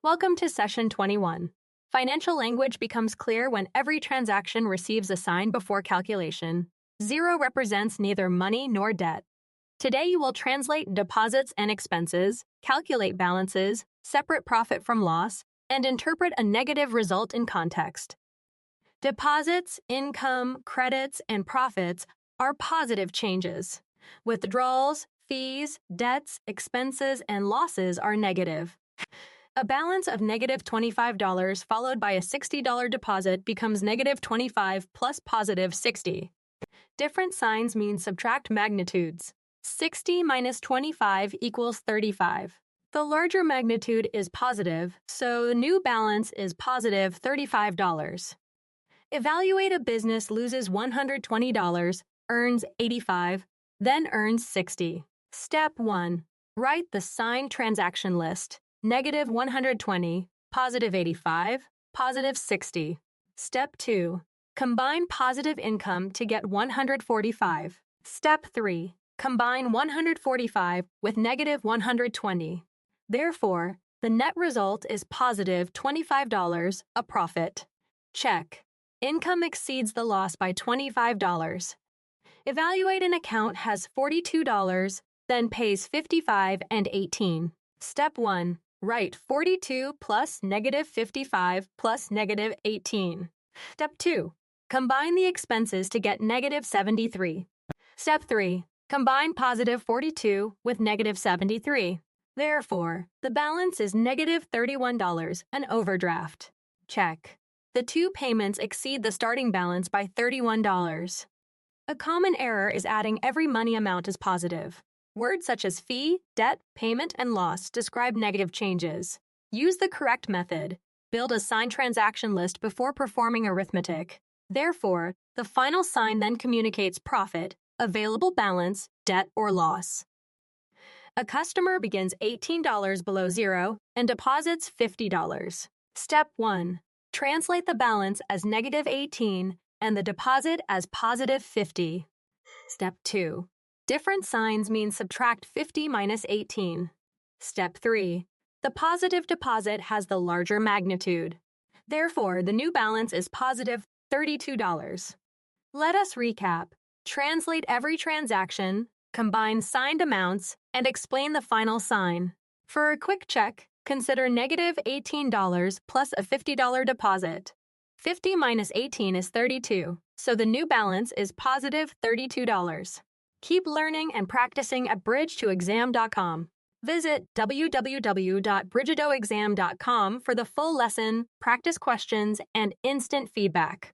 Welcome to Session 21. Financial language becomes clear when every transaction receives a sign before calculation. Zero represents neither money nor debt. Today you will translate deposits and expenses, calculate balances, separate profit from loss, and interpret a negative result in context. Deposits, income, credits, and profits are positive changes. Withdrawals, fees, debts, expenses, and losses are negative. A balance of negative $25 followed by a $60 deposit becomes negative 25 plus positive 60. Different signs mean subtract magnitudes. 60 minus 25 equals 35. The larger magnitude is positive, so the new balance is positive $35. Evaluate a business loses $120, earns $85, then earns $60. Step 1. Write the signed transaction list. Negative $120, positive $85, positive $60. Step 2. Combine positive income to get $145. Step 3. Combine $145 with negative $120. Therefore, the net result is positive $25, a profit. Check. Income exceeds the loss by $25. Evaluate an account has $42, then pays $55 and $18. Step 1. Write 42 plus negative 55 plus negative 18. Step 2. Combine the expenses to get negative 73. Step 3. Combine positive 42 with negative 73. Therefore, the balance is negative $31, an overdraft. Check. The two payments exceed the starting balance by $31. A common error is adding every money amount as positive. Words such as fee, debt, payment, and loss describe negative changes. Use the correct method. Build a signed transaction list before performing arithmetic. Therefore, the final sign then communicates profit, available balance, debt, or loss. A customer begins $18 below zero and deposits $50. Step 1. Translate the balance as negative 18 and the deposit as positive 50. Step 2. Different signs mean subtract 50 minus 18. Step 3. The positive deposit has the larger magnitude. Therefore, the new balance is positive $32. Let us recap. Translate every transaction, combine signed amounts, and explain the final sign. For a quick check, consider negative $18 plus a $50 deposit. 50 minus 18 is 32, so the new balance is positive $32. Keep learning and practicing at bridge2exam.com. Visit www.bridgedoexam.com for the full lesson, practice questions, and instant feedback.